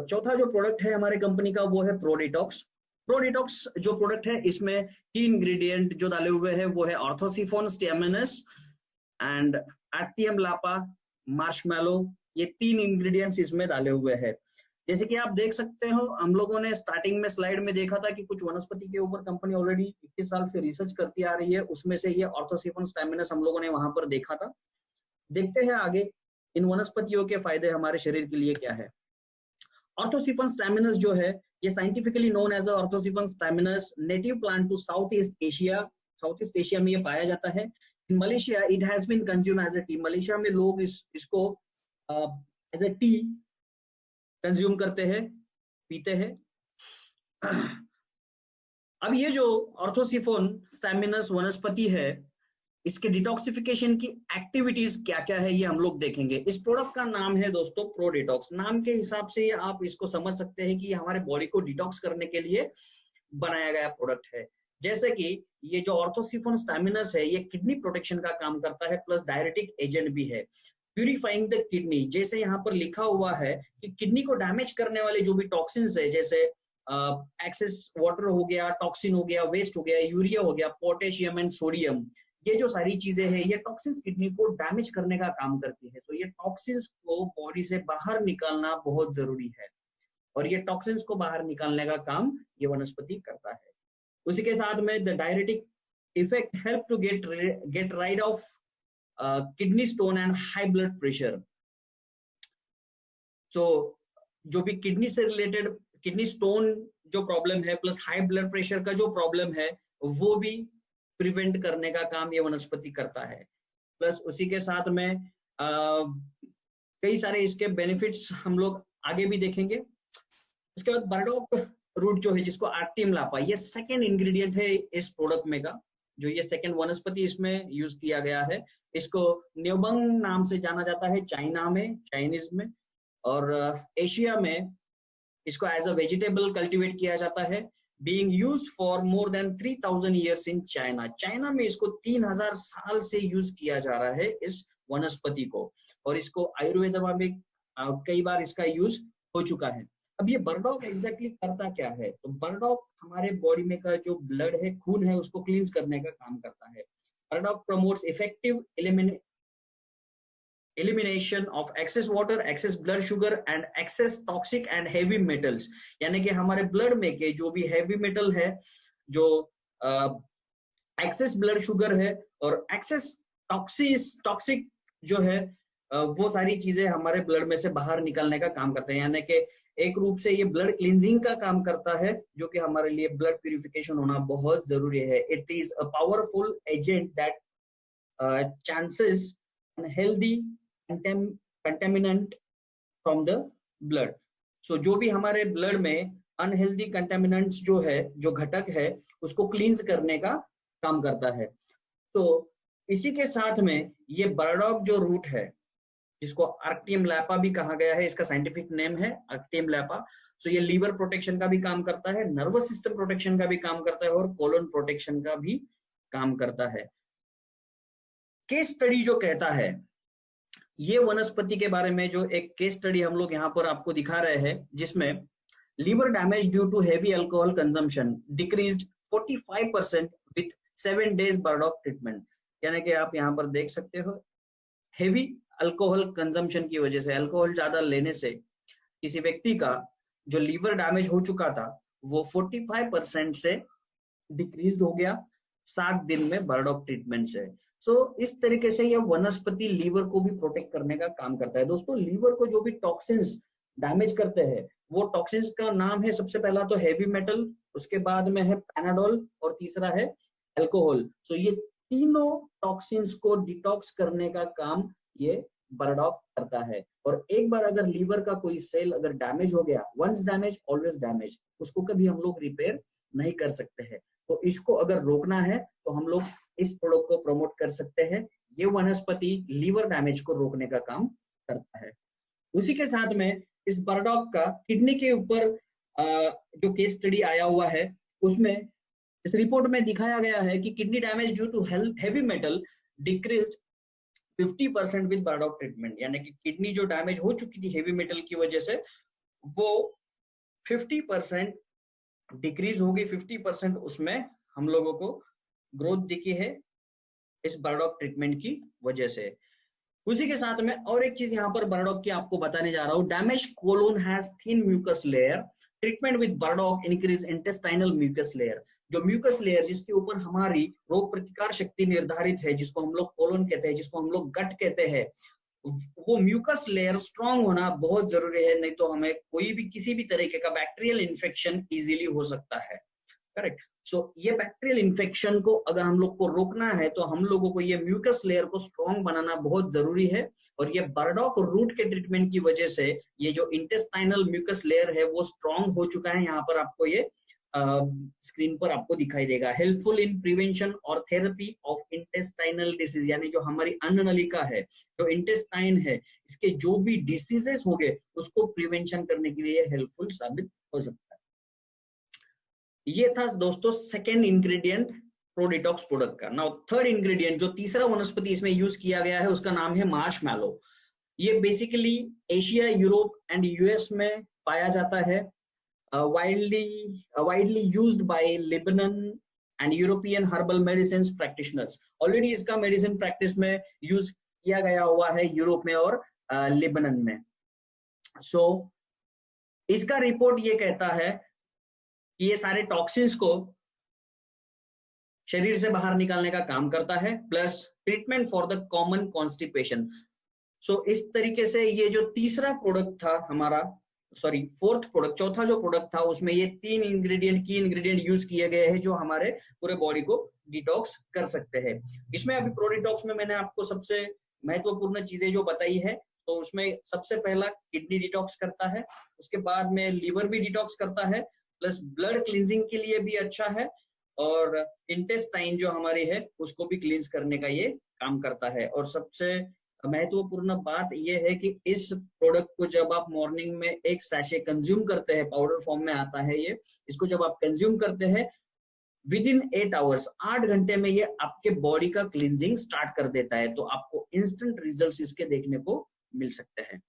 चौथा जो प्रोडक्ट है हमारे कंपनी का वो है प्रोडिटॉक्स। प्रोडिटॉक्स जो प्रोडक्ट है इसमें 3 इंग्रेडिएंट जो डाले हुए हैं वो है ऑर्थोसिफोन स्टेमिनस एंड एक्टियम लापा मार्शमैलो। ये 3 इंग्रेडिएंट्स इसमें डाले हुए हैं। जैसे कि आप देख सकते हो, हम लोगों ने स्टार्टिंग में स्लाइड में देखा था कि कुछ वनस्पति के ऊपर कंपनी ऑलरेडी 21 साल से रिसर्च करती आ रही है, उसमें से ये ऑर्थोसिफोन स्टेमिनस हम लोगों ने वहां पर देखा था। देखते हैं आगे इन वनस्पतियों के फायदे हमारे शरीर के लिए क्या है। ऑर्थोसिफोन स्टेमिनस जो है ये scientifically known as orthosiphon stamineus, native plant to South East Asia. South East Asia में ये पाया जाता है। In Malaysia it has been consume as a tea. Malaysia में लोग इसको एज अ टी कंज्यूम करते हैं, पीते हैं। अब ये जो ऑर्थोसिफोन स्टेमिनस वनस्पति है, इसके डिटॉक्सिफिकेशन की एक्टिविटीज क्या क्या है ये हम लोग देखेंगे। इस प्रोडक्ट का नाम है दोस्तों प्रोडिटॉक्स। नाम के हिसाब से आप इसको समझ सकते हैं कि हमारे बॉडी को डिटॉक्स करने के लिए बनाया गया प्रोडक्ट है। जैसे कि ये जो ऑर्थोसिफोन स्टेमिनस है ये किडनी प्रोटेक्शन का काम करता है, प्लस डायरेटिक एजेंट भी है। प्यूरिफाइंग द किडनी, जैसे यहाँ पर लिखा हुआ है कि किडनी को डैमेज करने वाले जो भी टॉक्सिन्स है, जैसे एक्सेस वाटर हो गया, टॉक्सिन हो गया, वेस्ट हो गया, यूरिया हो गया, पोटेशियम एंड सोडियम, ये जो सारी चीजें हैं ये टॉक्सिन्स किडनी को डैमेज करने का काम करती है। तो ये टॉक्सिन्स को बॉडी से बाहर निकालना बहुत जरूरी है, और ये टॉक्सिन्स को बाहर निकालने का काम ये वनस्पति करता है। उसी के साथ में the diuretic effect help to get rid of kidney stone and high blood pressure. तो जो भी किडनी से रिलेटेड किडनी स्टोन जो प्रॉब्लम है, प्लस हाई ब्लड प्रेशर का जो प्रॉब्लम है, वो भी प्रिवेंट करने का काम ये वनस्पति करता है। प्लस उसी के साथ में कई सारे इसके बेनिफिट्स हम लोग आगे भी देखेंगे। उसके बाद बर्डॉक रूट जो है, जिसको एक्टियम लापा, ये सेकेंड इंग्रेडिएंट है इस प्रोडक्ट में का, जो ये सेकेंड वनस्पति इसमें यूज किया गया है। इसको न्योबंग नाम से जाना जाता है चाइना में, चाइनीज में, और एशिया में इसको एज अ वेजिटेबल कल्टीवेट किया जाता है, being used for more than 3000 years in China. China में इसको 3000 साल से यूज किया जा रहा है इस वनस्पति को, और इसको आयुर्वेद में भी कई बार इसका यूज हो चुका है। अब ये बर्डॉक एग्जैक्टली करता क्या है? तो बर्डॉक हमारे बॉडी में का जो ब्लड है, खून है, उसको क्लींस करने का काम करता है। Burdock promotes effective elimination of excess water, excess blood sugar and excess toxic and heavy metals। यानी कि हमारे ब्लड में के जो भी हेवी मेटल है, जो एक्सेस ब्लड शुगर है और एक्सेस टॉक्सिक जो है, वो सारी चीजें हमारे ब्लड में से बाहर निकलने का काम करते हैं। यानी कि एक रूप से ये ब्लड क्लींजिंग का काम करता है, जो कि हमारे लिए ब्लड प्यूरिफिकेशन होना बहुत जरूरी है। It is a powerful agent that chances unhealthy contaminant from the blood. So जो भी हमारे ब्लड में अनहेल्दी कंटेमिनेंट्स जो है, जो घटक है, उसको क्लींस करने का काम करता है। तो इसी के साथ में ये बर्डॉक जो रूट है, जिसको एक्टियम लापा भी कहा गया है, इसका साइंटिफिक नेम है एक्टियम लापा। सो ये लीवर प्रोटेक्शन का भी काम करता है, नर्वस सिस्टम प्रोटेक्शन का भी काम करता है, और कोलन प्रोटेक्शन का भी काम करता है। केस स्टडी जो कहता है ये वनस्पति के बारे में, जो एक केस स्टडी हम लोग यहाँ पर आपको दिखा रहे हैं, जिसमें liver damage due to heavy alcohol consumption decreased 45% with 7 days burdock treatment. यानी कि आप यहाँ पर देख सकते हो, हेवी अल्कोहल कंजम्पशन की वजह से, अल्कोहल ज्यादा लेने से किसी व्यक्ति का जो लीवर डैमेज हो चुका था वो 45% से डिक्रीज हो गया 7 दिन में बर्डॉक ट्रीटमेंट से। सो इस तरीके से यह वनस्पति लीवर को भी प्रोटेक्ट करने का काम करता है। दोस्तों, लीवर को जो भी टॉक्सिन्स डैमेज करते हैं, वो टॉक्सिन्स का नाम है सबसे पहला तो हेवी मेटल, उसके बाद में है पैनाडोल, और तीसरा है अल्कोहल। सो ये तीनों टॉक्सिन्स को डिटॉक्स करने का काम ये बर्डॉक करता है। और एक बार अगर लीवर का कोई सेल अगर डैमेज हो गया, वंस डैमेज ऑलवेज डैमेज, उसको कभी हम लोग रिपेयर नहीं कर सकते हैं। तो इसको अगर रोकना है तो हम लोग इस प्रोडक्ट को प्रमोट कर सकते हैं। ये वनस्पति लीवर डैमेज को रोकने का काम करता है। उसी के साथ में इस बर्डॉक का किडनी के ऊपर जो केस स्टडी आया हुआ है, उसमें इस रिपोर्ट में दिखाया गया है कि kidney damage due to heavy metal decreased 50% with burdock treatment. यानी कि किडनी जो डैमेज हो चुकी थी हेवी मेटल की वजह से, वो 50% डिक्रीज होगी, 50% उसमें हम लोगों को ग्रोथ दिखी है इस बर्डॉक ट्रीटमेंट की वजह से। उसी के साथ में और एक चीज यहाँ पर बर्डॉक की आपको बताने जा रहा हूँ, damage colon has thin mucus layer, treatment with burdock increase intestinal mucus layer. जो म्यूकस लेयर जिसके ऊपर हमारी रोग प्रतिकार शक्ति निर्धारित है, जिसको हम लोग कोलोन कहते हैं, जिसको हम लोग गट कहते हैं, वो म्यूकस लेयर स्ट्रांग होना बहुत जरूरी है, नहीं तो हमें कोई भी किसी भी तरीके का बैक्टीरियल इन्फेक्शन इजीली हो सकता है। करेक्ट। सो ये बैक्टीरियल इन्फेक्शन को अगर हम लोग को रोकना है तो हम लोगों को ये म्यूकस लेयर को स्ट्रांग बनाना बहुत जरूरी है। और ये बर्डॉक रूट के ट्रीटमेंट की वजह से ये जो इंटेस्टाइनल म्यूकस लेयर है वो स्ट्रांग हो चुका है। यहाँ पर आपको ये स्क्रीन पर आपको दिखाई देगा। हेल्पफुल इन प्रिवेंशन और थेरेपी ऑफ इंटेस्टाइनल डिसीज, यानी जो हमारी अन्न नलिका है, जो इंटेस्टाइन है, इसके जो भी डिसीजेस हो गए उसको प्रिवेंशन करने के लिए हेल्पफुल साबित हो सकता है। ये था दोस्तों second ingredient pro detox product का। नाउ थर्ड इंग्रेडिएंट, जो तीसरा वनस्पति इसमें यूज किया गया है, उसका नाम है मार्शमैलो। ये basically Asia, Europe and US में पाया जाता है। widely used by Lebanon and European herbal medicines practitioners। Already इसका मेडिसिन प्रैक्टिस में यूज किया गया हुआ है यूरोप में और लेबनन में। सो इसका रिपोर्ट ये कहता है कि ये सारे टॉक्सिन्स को शरीर से बाहर निकालने का काम करता है, plus treatment for the common constipation. So इस तरीके से ये जो तीसरा प्रोडक्ट था हमारा, सॉरी फोर्थ प्रोडक्ट, चौथा जो प्रोडक्ट था, उसमें ये तीन इंग्रेडिएंट की इंग्रेडिएंट यूज किए गए हैं जो हमारे पूरे बॉडी को डिटॉक्स कर सकते हैं। इसमें अभी प्रो डिटॉक्स में मैंने आपको सबसे महत्वपूर्ण चीजें जो बताई है, तो उसमें सबसे पहला किडनी डिटॉक्स करता है, उसके बाद में लीवर भी डिटॉक्स करता है, प्लस ब्लड क्लींजिंग के लिए भी अच्छा है, और इंटेस्टाइन जो हमारी है उसको भी क्लींस करने का ये काम करता है। और सबसे महत्वपूर्ण बात यह है कि इस प्रोडक्ट को जब आप मॉर्निंग में एक सैशे कंज्यूम करते हैं, पाउडर फॉर्म में आता है ये, इसको जब आप कंज्यूम करते हैं विद इन 8 आवर्स, 8 घंटे में ये आपके बॉडी का क्लींजिंग स्टार्ट कर देता है। तो आपको इंस्टेंट रिजल्ट्स इसके देखने को मिल सकते हैं।